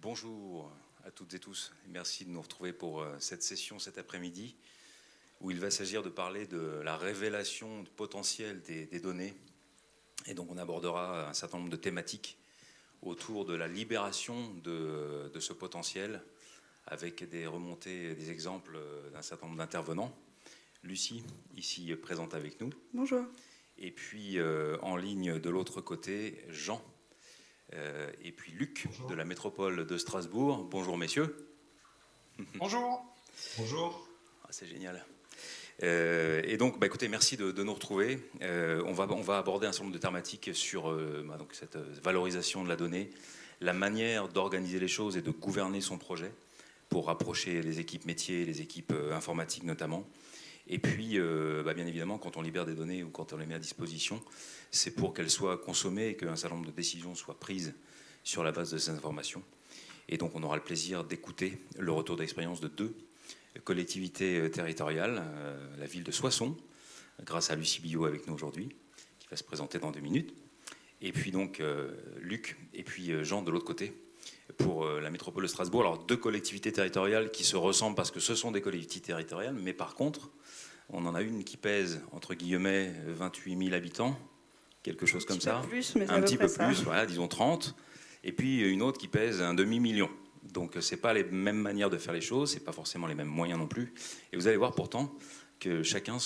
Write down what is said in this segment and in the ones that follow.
Bonjour à toutes et tous. Merci de nous retrouver pour cette session cet après-midi où il va s'agir de parler de la révélation potentielle des données. Et donc on abordera un certain nombre de thématiques autour de la libération de ce potentiel avec des remontées, des exemples d'un certain nombre d'intervenants. Lucie, ici présente avec nous. Bonjour. Et puis en ligne de l'autre côté, Jean. Et puis Luc. Bonjour. De la métropole de Strasbourg. Bonjour messieurs. Bonjour. Bonjour. Ah, c'est génial. Et donc, écoutez, merci de nous retrouver. On va aborder un certain nombre de thématiques sur donc cette valorisation de la donnée, la manière d'organiser les choses et de gouverner son projet pour rapprocher les équipes métiers, les équipes informatiques notamment. Et puis, bien évidemment, quand on libère des données ou quand on les met à disposition, c'est pour qu'elles soient consommées et qu'un certain nombre de décisions soient prises sur la base de ces informations. Et donc, on aura le plaisir d'écouter le retour d'expérience de deux collectivités territoriales, la ville de Soissons, grâce à Lucie Billot avec nous aujourd'hui, qui va se présenter dans 2 minutes, et puis donc Luc et puis Jean de l'autre côté, pour la métropole de Strasbourg. Alors, 2 collectivités territoriales qui se ressemblent parce que ce sont des collectivités territoriales, mais par contre, on en a une qui pèse, entre guillemets, 28 000 habitants, quelque chose comme ça. Un petit peu plus, voilà, disons 30. Et puis une autre qui pèse un demi-million. Donc ce n'est pas les mêmes manières de faire les choses, ce n'est pas forcément les mêmes moyens non plus. Et vous allez voir pourtant que chacune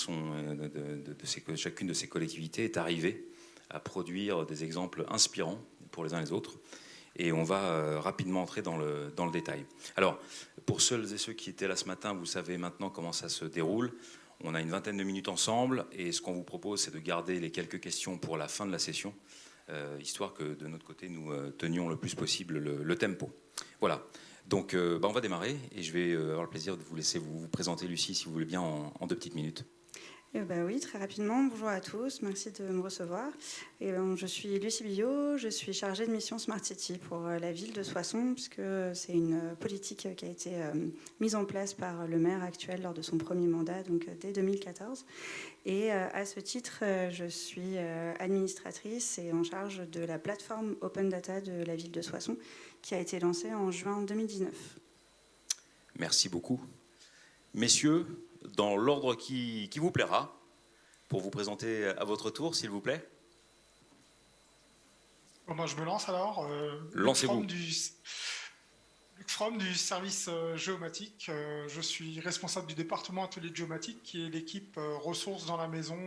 de ces collectivités est arrivée à produire des exemples inspirants pour les uns et les autres. Et on va rapidement entrer dans le détail. Alors, pour celles et ceux qui étaient là ce matin, vous savez maintenant comment ça se déroule. On a une vingtaine de minutes ensemble et ce qu'on vous propose, c'est de garder les quelques questions pour la fin de la session, histoire que de notre côté, nous tenions le plus possible le tempo. Voilà. Donc, on va démarrer et je vais avoir le plaisir de vous laisser vous présenter, Lucie, si vous voulez bien, en 2 petites minutes. Oui, très rapidement. Bonjour à tous, merci de me recevoir. Je suis Lucie Billot, je suis chargée de mission Smart City pour la ville de Soissons, puisque c'est une politique qui a été mise en place par le maire actuel lors de son premier mandat, donc dès 2014. Et à ce titre, je suis administratrice et en charge de la plateforme Open Data de la ville de Soissons, qui a été lancée en juin 2019. Merci beaucoup. Messieurs, dans l'ordre qui vous plaira, pour vous présenter à votre tour, s'il vous plaît. Je me lance alors. Lancez-vous. Luc Fromm du service géomatique. Je suis responsable du département atelier de géomatique, qui est l'équipe ressources dans la maison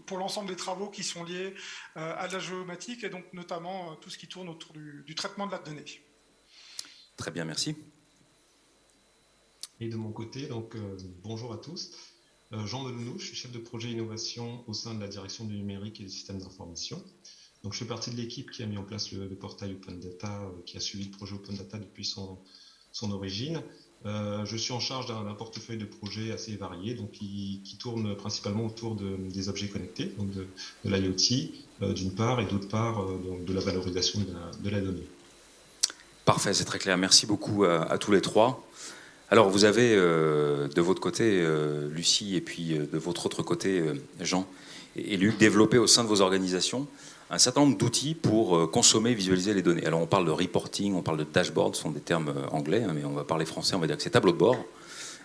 pour l'ensemble des travaux qui sont liés à la géomatique et donc notamment tout ce qui tourne autour du traitement de la donnée. Très bien, merci. Et de mon côté, bonjour à tous. Jean Melounou, je suis chef de projet innovation au sein de la direction du numérique et des systèmes d'information. Donc, je fais partie de l'équipe qui a mis en place le portail Open Data, qui a suivi le projet Open Data depuis son origine. Je suis en charge d'un portefeuille de projets assez varié, donc qui tourne principalement autour des objets connectés, donc de l'IoT d'une part, et d'autre part de la valorisation de la donnée. Parfait, c'est très clair. Merci beaucoup à tous les trois. Alors, vous avez de votre côté, Lucie, et puis de votre autre côté, Jean et Luc, développé au sein de vos organisations un certain nombre d'outils pour consommer et visualiser les données. Alors, on parle de reporting, on parle de dashboard, ce sont des termes anglais, mais on va parler français, on va dire que c'est tableau de bord.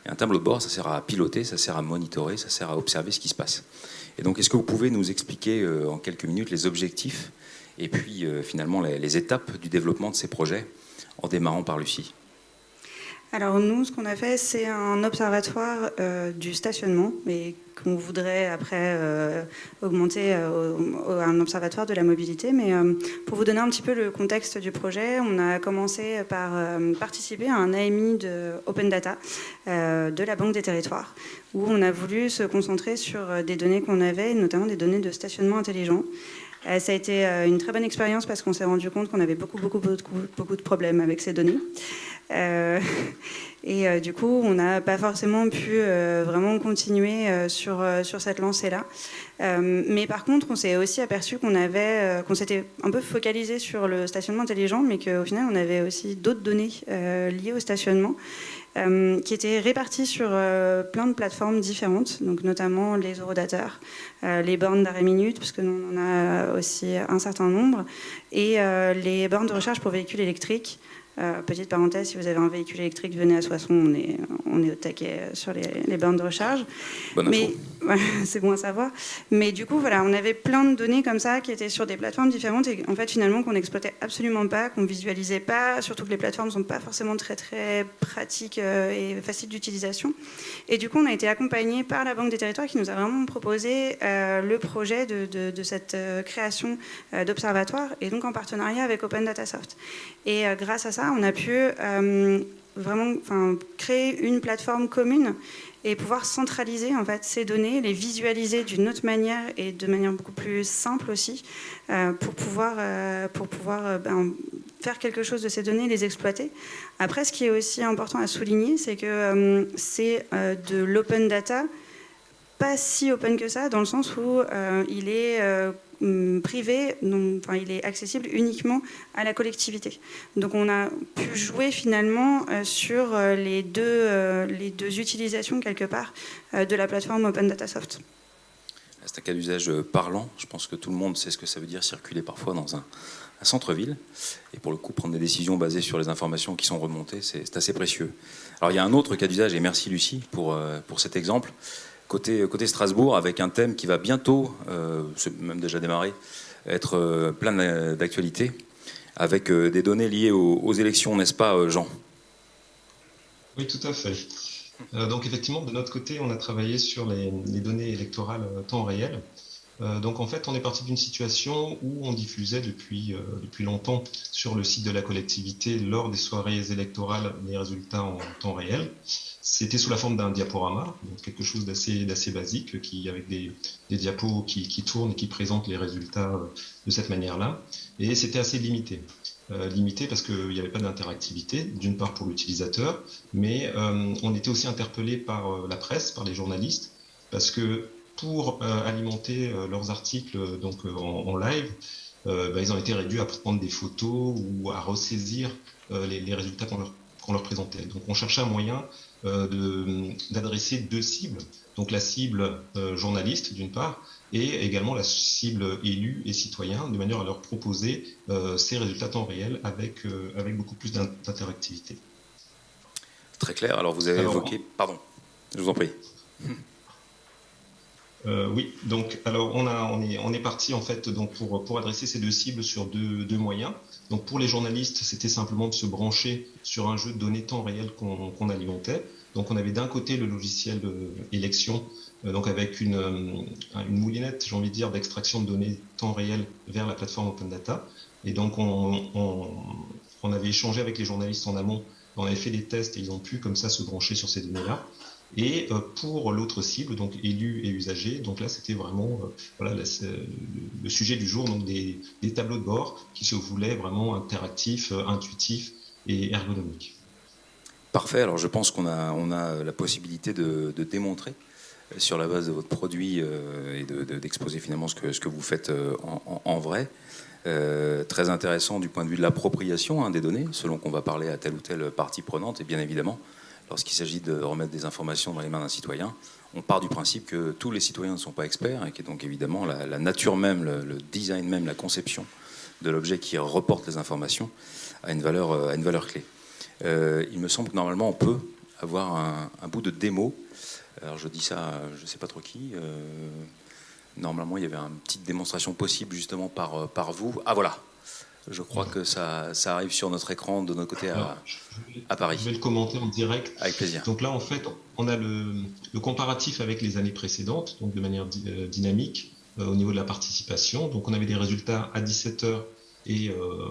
Et un tableau de bord, ça sert à piloter, ça sert à monitorer, ça sert à observer ce qui se passe. Et donc, est-ce que vous pouvez nous expliquer en quelques minutes les objectifs et puis finalement les étapes du développement de ces projets, en démarrant par Lucie ? Alors nous, ce qu'on a fait, c'est un observatoire du stationnement, mais qu'on voudrait après augmenter à un observatoire de la mobilité. Mais pour vous donner un petit peu le contexte du projet, on a commencé par participer à un AMI de Open Data de la Banque des Territoires, où on a voulu se concentrer sur des données qu'on avait, notamment des données de stationnement intelligent. Ça a été une très bonne expérience parce qu'on s'est rendu compte qu'on avait beaucoup de problèmes avec ces données. Du coup, on n'a pas forcément pu vraiment continuer sur cette lancée-là. Mais par contre, on s'est aussi aperçu qu'on s'était un peu focalisé sur le stationnement intelligent, mais qu'au final, on avait aussi d'autres données liées au stationnement. qui étaient répartis sur plein de plateformes différentes, donc notamment les horodateurs, les bornes d'arrêt minute, parce que nous on en a aussi un certain nombre, et les bornes de recharge pour véhicules électriques. Petite parenthèse, si vous avez un véhicule électrique, venez à Soissons, on est au taquet sur les bornes de recharge. Bonne info. Ouais, c'est bon à savoir. Mais du coup, voilà, on avait plein de données comme ça qui étaient sur des plateformes différentes et en fait, finalement, qu'on n'exploitait absolument pas, qu'on visualisait pas, surtout que les plateformes ne sont pas forcément très, très pratiques et faciles d'utilisation. Et du coup, on a été accompagnés par la Banque des Territoires qui nous a vraiment proposé le projet de cette création d'observatoire et donc en partenariat avec Open Data Soft. Et grâce à ça, on a pu vraiment créer une plateforme commune et pouvoir centraliser en fait ces données, les visualiser d'une autre manière et de manière beaucoup plus simple aussi pour pouvoir faire quelque chose de ces données, les exploiter. Après, ce qui est aussi important à souligner, c'est que c'est de l'open data, pas si open que ça, dans le sens où il est privé, donc, enfin, il est accessible uniquement à la collectivité. Donc on a pu jouer finalement sur les deux utilisations quelque part de la plateforme Open Data Soft. C'est un cas d'usage parlant. Je pense que tout le monde sait ce que ça veut dire circuler parfois dans un centre-ville. Et pour le coup, prendre des décisions basées sur les informations qui sont remontées, c'est assez précieux. Alors il y a un autre cas d'usage, et merci Lucie pour cet exemple. Côté Strasbourg, avec un thème qui va bientôt, c'est même déjà démarré, être plein d'actualité, avec des données liées aux élections, n'est-ce pas, Jean? Oui, tout à fait. Donc effectivement, de notre côté, on a travaillé sur les données électorales temps réel. Donc en fait, on est parti d'une situation où on diffusait depuis longtemps sur le site de la collectivité lors des soirées électorales les résultats en temps réel. C'était sous la forme d'un diaporama, donc quelque chose d'assez basique, avec des diapos qui tournent et qui présentent les résultats de cette manière-là. Et c'était assez limité. Limité parce qu'il n'y avait pas d'interactivité, d'une part pour l'utilisateur, mais on était aussi interpellé par la presse, par les journalistes, parce que pour alimenter leurs articles en live, ils ont été réduits à prendre des photos ou à ressaisir les résultats qu'on leur présentait. Donc on cherchait un moyen d'adresser deux cibles, donc la cible journaliste d'une part, et également la cible élus et citoyens, de manière à leur proposer ces résultats temps réel avec beaucoup plus d'interactivité. Très clair. Alors vous avez évoqué... Pardon, je vous en prie. Oui, donc alors on est parti en fait donc pour adresser ces deux cibles sur deux moyens. Donc pour les journalistes, c'était simplement de se brancher sur un jeu de données temps réel qu'on alimentait. Donc on avait d'un côté le logiciel élection, donc avec une moulinette, j'ai envie de dire, d'extraction de données temps réel vers la plateforme Open Data. Et donc on avait échangé avec les journalistes en amont, on avait fait des tests et ils ont pu comme ça se brancher sur ces données-là. Et pour l'autre cible, donc élus et usagers, donc là c'était vraiment le sujet du jour, donc des tableaux de bord qui se voulaient vraiment interactifs, intuitifs et ergonomiques. Parfait, alors je pense qu'on a la possibilité de démontrer sur la base de votre produit et d'exposer finalement ce que vous faites en vrai. Très intéressant du point de vue de l'appropriation des données, selon qu'on va parler à telle ou telle partie prenante, et bien évidemment, lorsqu'il s'agit de remettre des informations dans les mains d'un citoyen, on part du principe que tous les citoyens ne sont pas experts et que donc évidemment la nature même, le design même, la conception de l'objet qui reporte les informations a une valeur clé. Il me semble que normalement on peut avoir un bout de démo. Alors je dis ça, je ne sais pas trop qui. Normalement il y avait une petite démonstration possible justement par vous. Ah voilà. Je crois que ça arrive sur notre écran de notre côté à Paris. Je vais le commenter en direct. Avec plaisir. Donc là, en fait, on a le comparatif avec les années précédentes, donc de manière dynamique au niveau de la participation. Donc on avait des résultats à 17h et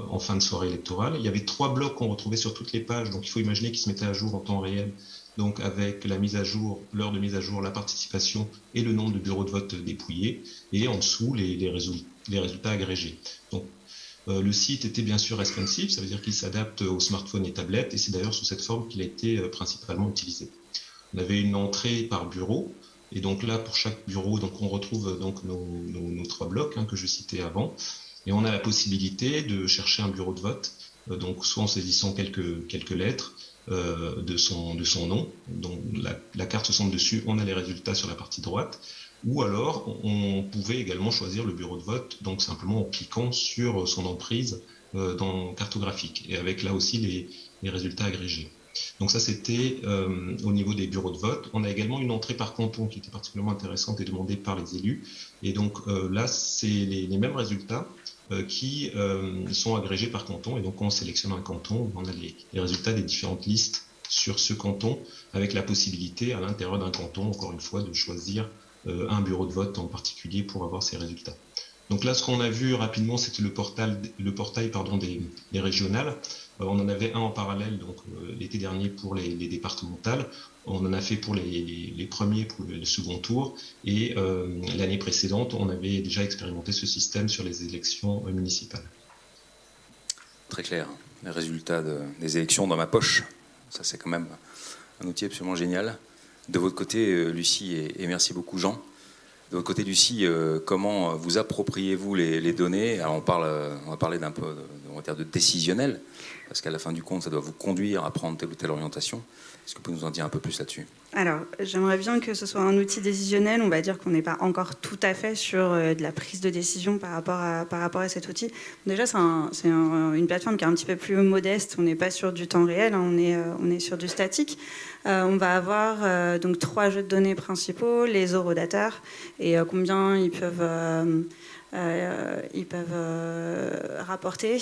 en fin de soirée électorale. Il y avait 3 blocs qu'on retrouvait sur toutes les pages, donc il faut imaginer qu'ils se mettaient à jour en temps réel, donc avec la mise à jour, l'heure de mise à jour, la participation et le nombre de bureaux de vote dépouillés, et en dessous les résultats agrégés. Donc le site était bien sûr responsive, ça veut dire qu'il s'adapte aux smartphones et tablettes, et c'est d'ailleurs sous cette forme qu'il a été principalement utilisé. On avait une entrée par bureau, et donc là, pour chaque bureau, donc on retrouve donc nos 3 blocs que je citais avant, et on a la possibilité de chercher un bureau de vote, donc soit en saisissant quelques lettres, de son nom. Donc la carte se centre dessus, on a les résultats sur la partie droite. Ou alors, on pouvait également choisir le bureau de vote, donc simplement en cliquant sur son emprise dans cartographique, et avec là aussi les résultats agrégés. Donc ça, c'était au niveau des bureaux de vote. On a également une entrée par canton qui était particulièrement intéressante et demandée par les élus. Et donc là, c'est les mêmes résultats qui sont agrégés par canton. Et donc, quand on sélectionne un canton, on a les résultats des différentes listes sur ce canton, avec la possibilité, à l'intérieur d'un canton, encore une fois, de choisir un bureau de vote en particulier pour avoir ces résultats. Donc là, ce qu'on a vu rapidement, c'était le portail des régionales. On en avait un en parallèle donc l'été dernier pour les départementales. On en a fait pour les premiers, pour le second tour. Et l'année précédente, on avait déjà expérimenté ce système sur les élections municipales. Très clair. Les résultats des élections dans ma poche. Ça, c'est quand même un outil absolument génial. De votre côté, Lucie, et merci beaucoup, Jean. De votre côté, Lucie, comment vous appropriez-vous les données? Alors, on va parler d'un peu de décisionnel, parce qu'à la fin du compte, ça doit vous conduire à prendre telle ou telle orientation. Est-ce que vous pouvez nous en dire un peu plus là-dessus? Alors, j'aimerais bien que ce soit un outil décisionnel. On va dire qu'on n'est pas encore tout à fait sur de la prise de décision par rapport à cet outil. Déjà, c'est une plateforme qui est un petit peu plus modeste. On n'est pas sur du temps réel, hein. On est sur du statique. On va avoir donc 3 jeux de données principaux, les horodateurs et combien ils peuvent rapporter.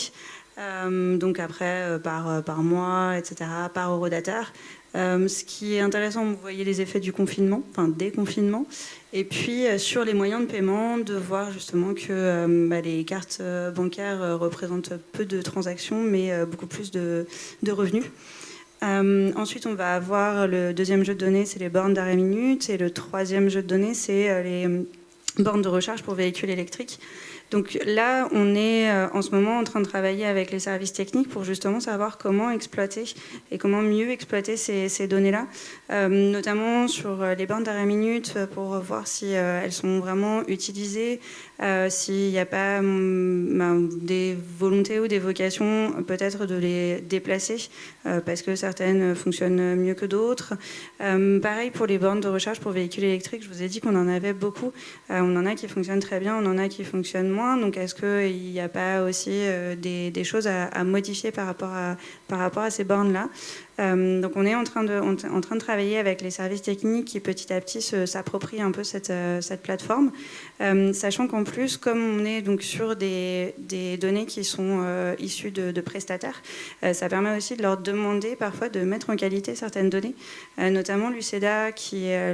Donc après, par mois, etc., par horodateur. Ce qui est intéressant, vous voyez les effets du confinement, enfin des confinements. Et puis sur les moyens de paiement, de voir justement que les cartes bancaires représentent peu de transactions, mais beaucoup plus de revenus. Ensuite, on va avoir le deuxième jeu de données, c'est les bornes d'arrêt minute. Et le troisième jeu de données, c'est les bornes de recharge pour véhicules électriques. Donc là, on est en ce moment en train de travailler avec les services techniques pour justement savoir comment exploiter et comment mieux exploiter ces données-là, notamment sur les bornes d'arrêt minute pour voir si elles sont vraiment utilisées, s'il n'y a pas des volontés ou des vocations peut-être de les déplacer parce que certaines fonctionnent mieux que d'autres. Pareil pour les bornes de recharge pour véhicules électriques, je vous ai dit qu'on en avait beaucoup. On en a qui fonctionnent très bien, on en a qui fonctionnent moins. Donc est-ce qu'il n'y a pas aussi des choses à modifier par rapport à ces bornes-là? Donc on est en train de travailler avec les services techniques qui petit à petit s'approprient un peu cette plateforme, sachant qu'en plus, comme on est donc sur des données qui sont issues de prestataires, ça permet aussi de leur demander parfois de mettre en qualité certaines données, notamment l'UCEDA qui est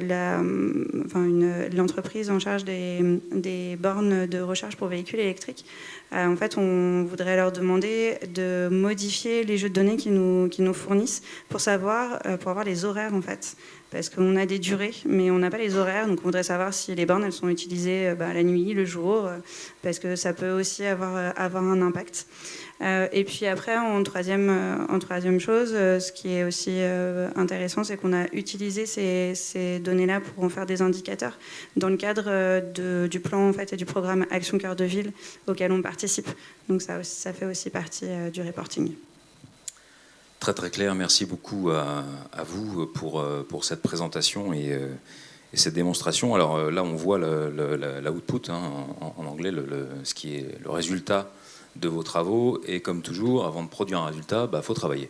l'entreprise en charge des bornes de recharge pour véhicules électriques. En fait, on voudrait leur demander de modifier les jeux de données qu'ils nous fournissent pour avoir les horaires, en fait. Parce qu'on a des durées, mais on n'a pas les horaires. Donc, on voudrait savoir si les bornes, elles sont utilisées la nuit, le jour, parce que ça peut aussi avoir un impact. Et puis après, en troisième chose, ce qui est aussi intéressant, c'est qu'on a utilisé ces données-là pour en faire des indicateurs dans le cadre du plan en fait, et du programme Action Cœur de Ville auquel on participe. Donc ça fait aussi partie du reporting. Très très clair, merci beaucoup à vous pour cette présentation et cette démonstration. Alors là, on voit l'output, hein, en anglais, ce qui est le résultat de vos travaux. Et comme toujours, avant de produire un résultat, faut travailler.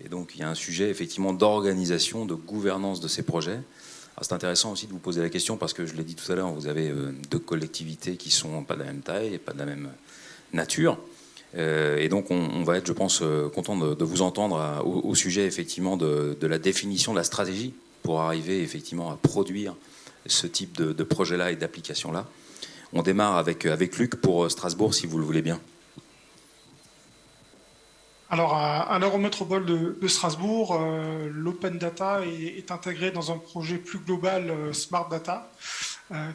Et donc, il y a un sujet effectivement d'organisation, de gouvernance de ces projets. Alors, c'est intéressant aussi de vous poser la question parce que je l'ai dit tout à l'heure, vous avez 2 collectivités qui sont pas de la même taille et pas de la même nature. Et donc, on va être, je pense, content de vous entendre au sujet effectivement de la définition de la stratégie pour arriver effectivement à produire ce type de projet-là et d'application-là. On démarre avec Luc pour Strasbourg, si vous le voulez bien. Alors, à l'Eurométropole de Strasbourg, l'open data est intégré dans un projet plus global Smart Data.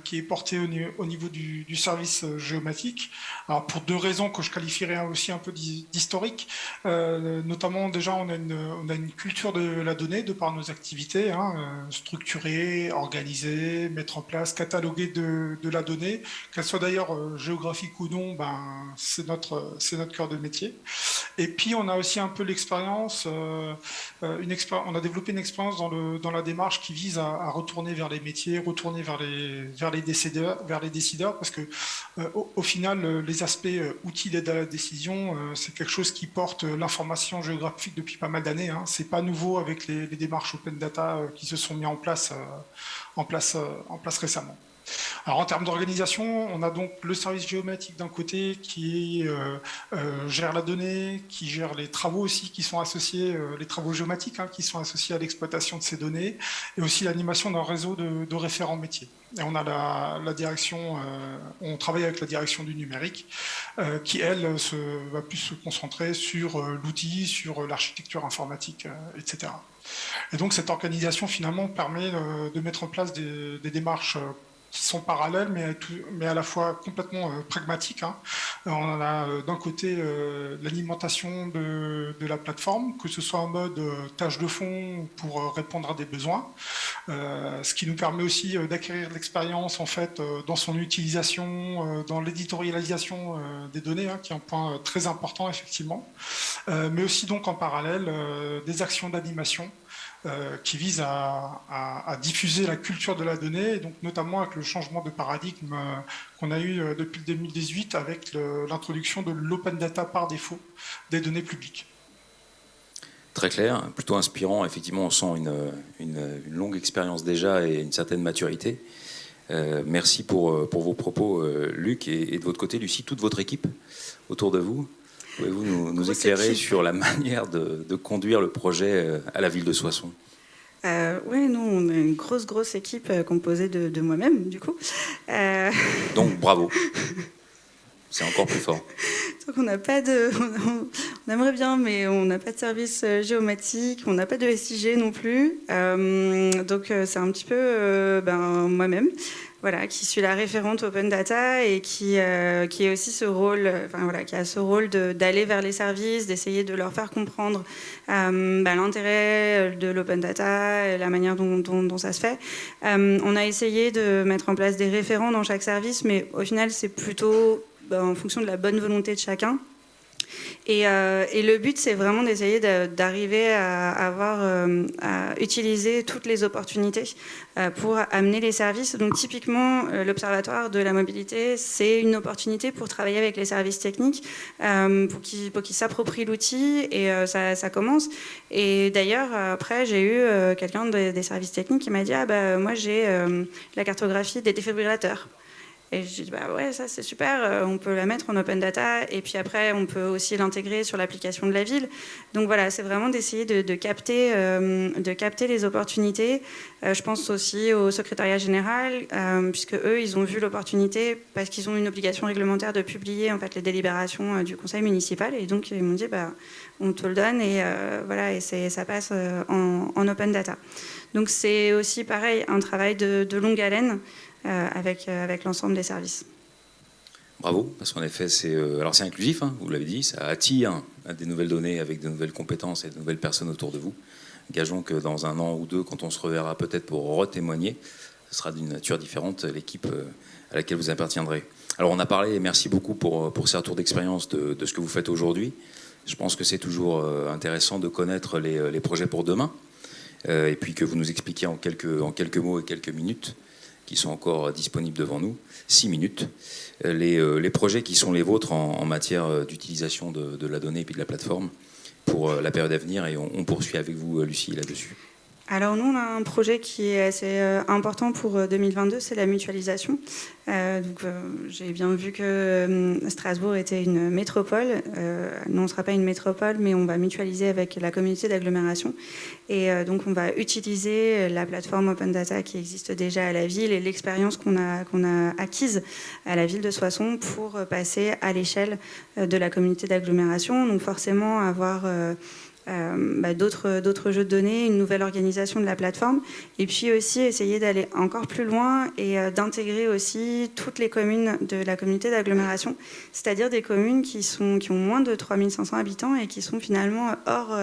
qui est porté au niveau du service géomatique. Alors pour deux raisons que je qualifierais aussi un peu d'historique, notamment déjà on a une culture de la donnée de par nos activités, structurer, organiser, mettre en place, cataloguer de la donnée, qu'elle soit d'ailleurs géographique ou non, c'est notre cœur de métier. Et puis on a aussi un peu l'expérience, on a développé une expérience dans la démarche qui vise à retourner vers les métiers, retourner vers les décideurs, parce que au final, les aspects outils d'aide à la décision, c'est quelque chose qui porte l'information géographique depuis pas mal d'années. C'est pas nouveau avec les démarches open data qui se sont mis en place récemment. Alors en termes d'organisation, on a donc le service géomatique d'un côté qui gère la donnée, qui gère les travaux aussi qui sont associés, les travaux géomatiques qui sont associés à l'exploitation de ces données, et aussi l'animation d'un réseau de référents métiers. Et on a la direction, on travaille avec la direction du numérique, qui elle va plus se concentrer sur l'outil, sur l'architecture informatique, etc. Et donc cette organisation finalement permet de mettre en place des démarches qui sont parallèles, mais à la fois complètement pragmatiques. On a d'un côté l'alimentation de la plateforme, que ce soit en mode tâche de fond pour répondre à des besoins, ce qui nous permet aussi d'acquérir de l'expérience en fait dans son utilisation, dans l'éditorialisation des données, qui est un point très important effectivement, mais aussi donc en parallèle des actions d'animation qui vise à diffuser la culture de la donnée, et donc notamment avec le changement de paradigme qu'on a eu depuis 2018 avec l'introduction de l'open data par défaut des données publiques. Très clair, plutôt inspirant. Effectivement, on sent une longue expérience déjà et une certaine maturité. Merci pour vos propos, Luc, et de votre côté, Lucie, toute votre équipe autour de vous. Pouvez-vous nous éclairer sur la manière de conduire le projet à la ville de Soissons ? Oui, nous, on a une grosse équipe composée de moi-même, du coup. Donc, bravo. C'est encore plus fort. Donc, on n'a pas on aimerait bien, mais on n'a pas de service géomatique, on n'a pas de SIG non plus. Donc, c'est un petit peu moi-même. Voilà, qui suis la référente Open Data et qui est aussi ce rôle, qui a ce rôle d'aller vers les services, d'essayer de leur faire comprendre l'intérêt de l'Open Data, et la manière dont ça se fait. On a essayé de mettre en place des référents dans chaque service, mais au final, c'est plutôt en fonction de la bonne volonté de chacun. Et le but, c'est vraiment d'essayer d'arriver à utiliser toutes les opportunités pour amener les services. Donc typiquement, l'Observatoire de la mobilité, c'est une opportunité pour travailler avec les services techniques, pour qu'ils s'approprient l'outil, et ça commence. Et d'ailleurs, après, j'ai eu quelqu'un des services techniques qui m'a dit « Ah moi j'ai la cartographie des défibrillateurs ». Et j'ai dit, ouais, ça c'est super, on peut la mettre en open data, et puis après on peut aussi l'intégrer sur l'application de la ville. Donc voilà, c'est vraiment d'essayer de capter les opportunités. Je pense aussi au secrétariat général, puisque eux, ils ont vu l'opportunité, parce qu'ils ont une obligation réglementaire de publier en fait les délibérations du conseil municipal, et donc ils m'ont dit, on te le donne, et voilà, et ça passe en open data. Donc c'est aussi pareil, un travail de longue haleine, avec l'ensemble des services. Bravo, parce qu'en effet, c'est inclusif, vous l'avez dit, ça attire des nouvelles données avec de nouvelles compétences et de nouvelles personnes autour de vous. Gageons que dans un an ou deux, quand on se reverra peut-être pour retémoigner, ce sera d'une nature différente, l'équipe à laquelle vous appartiendrez. Alors on a parlé, et merci beaucoup pour ces retours d'expérience de ce que vous faites aujourd'hui. Je pense que c'est toujours intéressant de connaître les projets pour demain, et puis que vous nous expliquiez en quelques mots et quelques minutes, qui sont encore disponibles devant nous, 6 minutes, les projets qui sont les vôtres en matière d'utilisation de la donnée et puis de la plateforme pour la période à venir, et on poursuit avec vous, Lucie, là-dessus. Alors nous, on a un projet qui est assez important pour 2022, c'est la mutualisation. J'ai bien vu que Strasbourg était une métropole. Nous, on ne sera pas une métropole, mais on va mutualiser avec la communauté d'agglomération. Et donc, on va utiliser la plateforme Open Data qui existe déjà à la ville et l'expérience qu'on a acquise à la ville de Soissons pour passer à l'échelle de la communauté d'agglomération. Donc forcément, avoir d'autres jeux de données, une nouvelle organisation de la plateforme, et puis aussi essayer d'aller encore plus loin et d'intégrer aussi toutes les communes de la communauté d'agglomération, c'est-à-dire des communes qui ont moins de 3500 habitants et qui sont finalement hors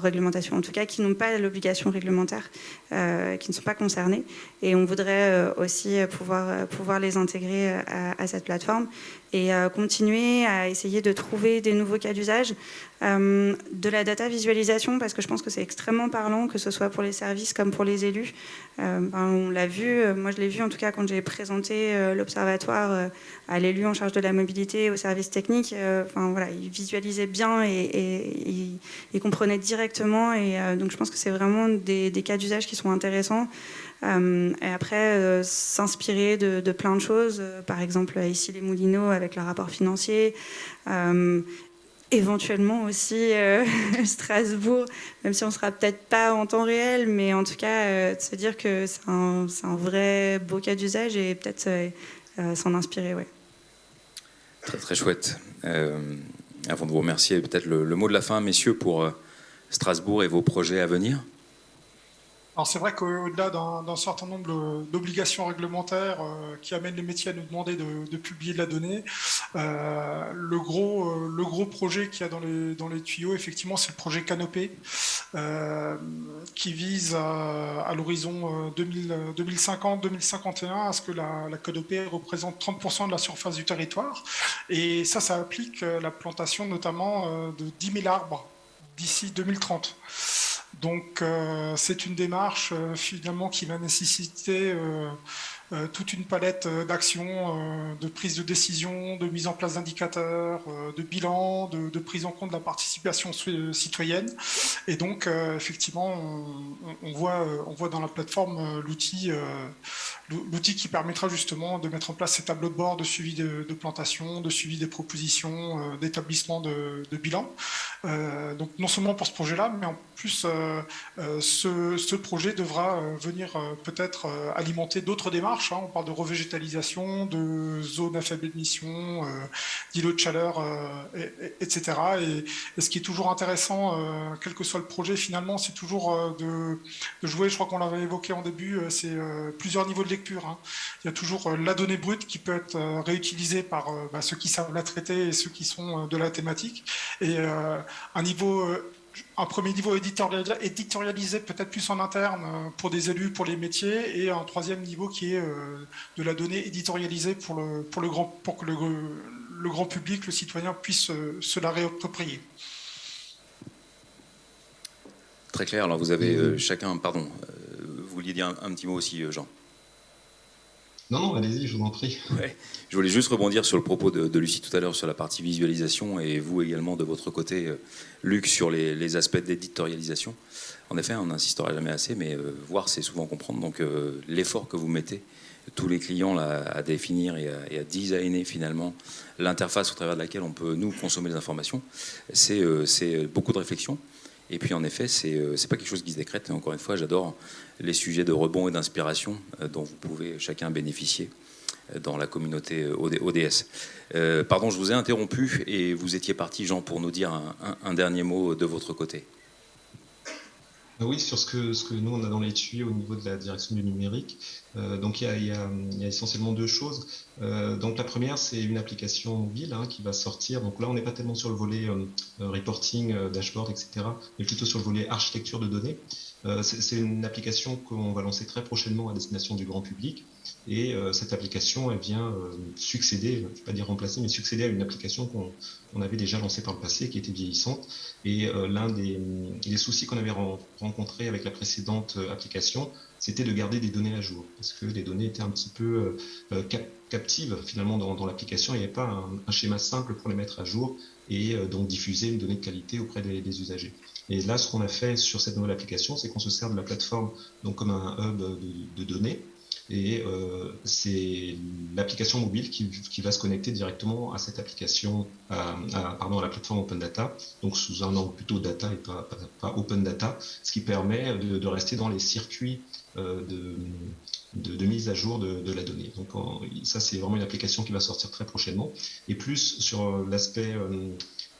réglementation, en tout cas qui n'ont pas l'obligation réglementaire, qui ne sont pas concernés. Et on voudrait aussi pouvoir les intégrer à cette plateforme et continuer à essayer de trouver des nouveaux cas d'usage, de la data visualisation, parce que je pense que c'est extrêmement parlant, que ce soit pour les services comme pour les élus. On l'a vu, moi je l'ai vu en tout cas quand j'ai présenté l'observatoire à l'élu en charge de la mobilité, au service technique. Voilà, il visualisait bien et il comprenait directement. Et donc je pense que c'est vraiment des cas d'usage qui sont intéressants. Et après, s'inspirer de plein de choses, par exemple ici les Moulineaux avec le rapport financier, éventuellement aussi Strasbourg, même si on ne sera peut-être pas en temps réel, mais en tout cas de se dire que c'est un vrai beau cas d'usage et peut-être s'en inspirer. Ouais. Très très chouette. Avant de vous remercier, peut-être le mot de la fin, messieurs, pour Strasbourg et vos projets à venir. Alors c'est vrai qu'au-delà d'un certain nombre d'obligations réglementaires qui amènent les métiers à nous demander de publier de la donnée, le gros projet qu'il y a dans les tuyaux, effectivement, c'est le projet Canopé, qui vise à l'horizon 2050-2051 à ce que la Canopée représente 30% de la surface du territoire. Et ça applique la plantation notamment de 10 000 arbres d'ici 2030. Donc c'est une démarche finalement qui va nécessiter toute une palette d'actions, de prise de décision, de mise en place d'indicateurs, de bilan, de prise en compte de la participation citoyenne. Et donc effectivement on voit dans la plateforme l'outil qui permettra justement de mettre en place ces tableaux de bord de suivi de plantation, de suivi des propositions, d'établissement de bilan. Donc non seulement pour ce projet-là, mais en plus ce projet devra venir peut-être alimenter d'autres démarches. On parle de revégétalisation, de zones à faible émission, d'îlots de chaleur, etc. Et ce qui est toujours intéressant, quel que soit le projet, finalement, c'est toujours de jouer, je crois qu'on l'avait évoqué en début, c'est plusieurs niveaux de lecture. Il y a toujours la donnée brute qui peut être réutilisée par ceux qui savent la traiter et ceux qui sont de la thématique. Et un premier niveau éditorialisé peut-être plus en interne pour des élus, pour les métiers, et un troisième niveau qui est de la donnée éditorialisée pour que le grand public, le citoyen, puisse se la réapproprier. Très clair. Alors vous avez chacun, pardon, vous vouliez dire un petit mot aussi, Jean? Non, allez-y, je vous en prie. Ouais. Je voulais juste rebondir sur le propos de Lucie tout à l'heure sur la partie visualisation et vous également de votre côté, Luc, sur les aspects d'éditorialisation. En effet, on n'insistera jamais assez, mais voir, c'est souvent comprendre. Donc l'effort que vous mettez, tous les clients là, à définir et à designer finalement l'interface au travers de laquelle on peut, nous, consommer les informations, c'est beaucoup de réflexion. Et puis en effet, c'est pas quelque chose qui se décrète. Et encore une fois, j'adore les sujets de rebond et d'inspiration dont vous pouvez chacun bénéficier dans la communauté ODS. Pardon, je vous ai interrompu et vous étiez parti, Jean, pour nous dire un dernier mot de votre côté. Oui, sur ce que nous on a dans les tuyaux au niveau de la direction du numérique. Donc il y a essentiellement deux choses. Donc la première, c'est une application mobile qui va sortir. Donc là, on n'est pas tellement sur le volet reporting, dashboard, etc., mais plutôt sur le volet architecture de données. C'est une application qu'on va lancer très prochainement à destination du grand public. Et cette application, elle vient succéder, je ne vais pas dire remplacer, mais succéder à une application qu'on avait déjà lancée par le passé, qui était vieillissante. Et l'un des soucis qu'on avait rencontrés avec la précédente application, c'était de garder des données à jour, parce que les données étaient un petit peu captives finalement dans l'application. Il n'y avait pas un schéma simple pour les mettre à jour et donc diffuser une donnée de qualité auprès des usagers. Et là, ce qu'on a fait sur cette nouvelle application, c'est qu'on se sert de la plateforme donc comme un hub de données. Et c'est l'application mobile qui va se connecter directement à cette application, à la plateforme Open Data, donc sous un angle plutôt data et pas Open Data, ce qui permet de rester dans les circuits de mise à jour de la donnée. Donc ça, c'est vraiment une application qui va sortir très prochainement. Et plus sur l'aspect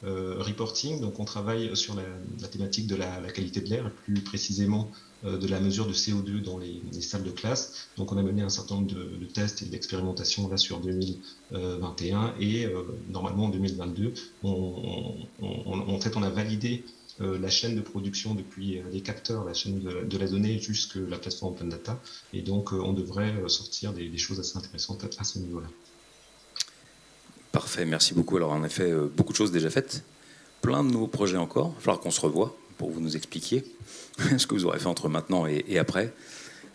reporting. Donc on travaille sur la thématique de la qualité de l'air, plus précisément de la mesure de CO2 dans les salles de classe. Donc on a mené un certain nombre de tests et d'expérimentations là sur 2021 et normalement en 2022, en fait on a validé la chaîne de production depuis les capteurs, la chaîne de la donnée jusqu'à la plateforme Open Data, et donc on devrait sortir des choses assez intéressantes à ce niveau-là. Parfait, merci beaucoup. Alors en effet, beaucoup de choses déjà faites, plein de nouveaux projets encore. Il va falloir qu'on se revoie pour que vous nous expliquiez ce que vous aurez fait entre maintenant et après.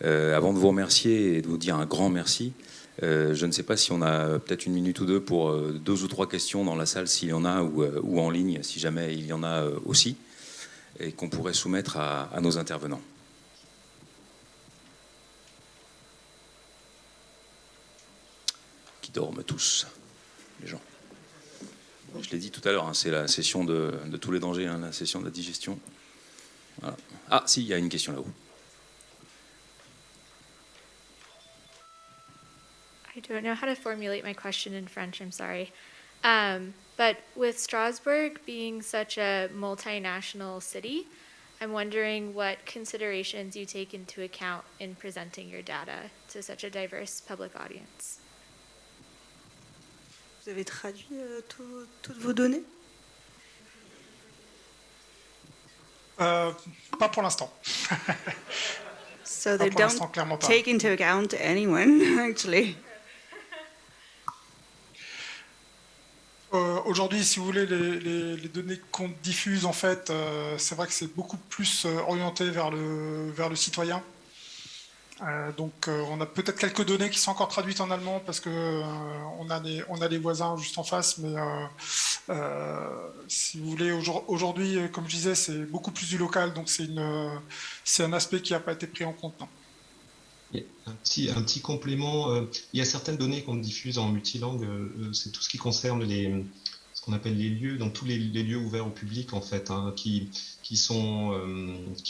Avant de vous remercier et de vous dire un grand merci, je ne sais pas si on a peut-être une minute ou deux pour 2 ou 3 questions dans la salle s'il y en a, ou en ligne si jamais il y en a aussi, et qu'on pourrait soumettre à nos intervenants. Qui dorment tous, les gens. Je l'ai dit tout à l'heure, hein, c'est la session de tous les dangers, hein, la session de la digestion. Voilà. Ah, si, il y a une question là-haut. I don't know how to formulate my question in French, I'm sorry. But with Strasbourg being such a multinational city, I'm wondering what considerations you take into account in presenting your data to such a diverse public audience. Vous avez traduit toutes vos données? Pas pour l'instant. So they pour l'instant, don't clairement pas. take into account anyone, actually. Aujourd'hui, si vous voulez, les données qu'on diffuse, en fait, c'est vrai que c'est beaucoup plus orienté vers le citoyen. Donc, on a peut-être quelques données qui sont encore traduites en allemand parce que on a les voisins juste en face, mais si vous voulez, aujourd'hui, comme je disais, c'est beaucoup plus du local, donc c'est un aspect qui n'a pas été pris en compte. Non. Un petit complément, il y a certaines données qu'on diffuse en multilangue, c'est tout ce qui concerne ce qu'on appelle les lieux, donc tous les lieux ouverts au public en fait, hein, qui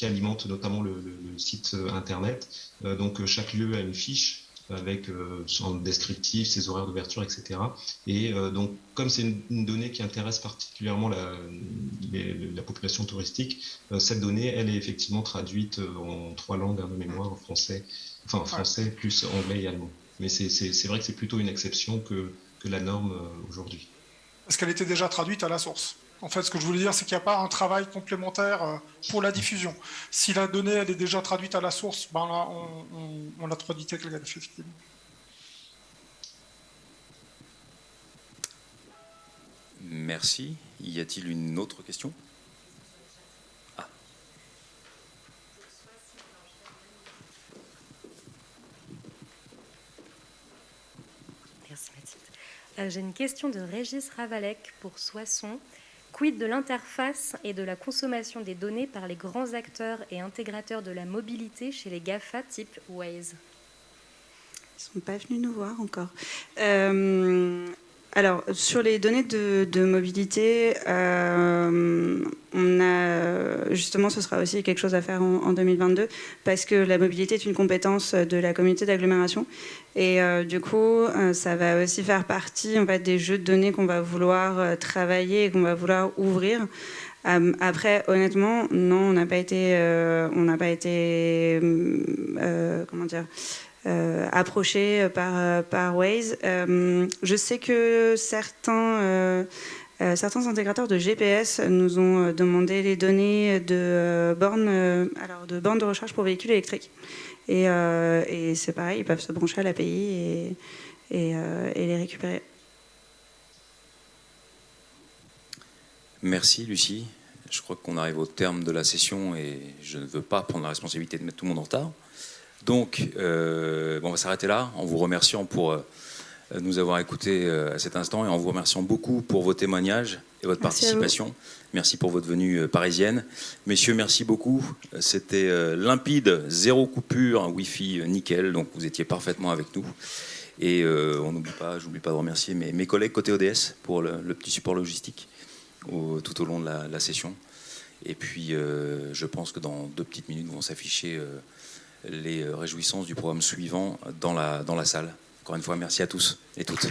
alimentent notamment le site internet. Donc chaque lieu a une fiche avec son descriptif, ses horaires d'ouverture, etc. Et donc comme c'est une donnée qui intéresse particulièrement la population touristique, cette donnée elle est effectivement traduite en 3 langues de mémoire, en français plus anglais et allemand. Mais c'est vrai que c'est plutôt une exception que la norme aujourd'hui. Parce qu'elle était déjà traduite à la source. En fait, ce que je voulais dire, c'est qu'il n'y a pas un travail complémentaire pour la diffusion. Si la donnée elle est déjà traduite à la source, ben là, on l'a traduite avec la effectivement. Merci. Y a-t-il une autre question? Merci Mathilde. J'ai une question de Régis Ravalec pour Soissons. Quid de l'interface et de la consommation des données par les grands acteurs et intégrateurs de la mobilité chez les GAFA type Waze? Ils ne sont pas venus nous voir encore. Alors, sur les données de mobilité, on a, justement, ce sera aussi quelque chose à faire en 2022, parce que la mobilité est une compétence de la communauté d'agglomération. Et du coup, ça va aussi faire partie en fait, des jeux de données qu'on va vouloir travailler et qu'on va vouloir ouvrir. Après, honnêtement, non, on n'a pas été comment dire, approché par Waze. Je sais que certains intégrateurs de GPS nous ont demandé les données de bornes de recharge pour véhicules électriques. Et c'est pareil, ils peuvent se brancher à l'API et les récupérer. Merci Lucie. Je crois qu'on arrive au terme de la session et je ne veux pas prendre la responsabilité de mettre tout le monde en retard. Donc, on va s'arrêter là en vous remerciant pour nous avoir écoutés à cet instant et en vous remerciant beaucoup pour vos témoignages et votre participation. Merci pour votre venue parisienne. Messieurs, merci beaucoup. C'était limpide, 0 coupure, un Wi-Fi nickel, donc vous étiez parfaitement avec nous. Et j'oublie pas de remercier mes collègues côté ODS pour le petit support logistique tout au long de la session. Et puis, je pense que dans 2 petites minutes vont s'afficher les réjouissances du programme suivant dans la salle. Encore une fois, merci à tous et toutes.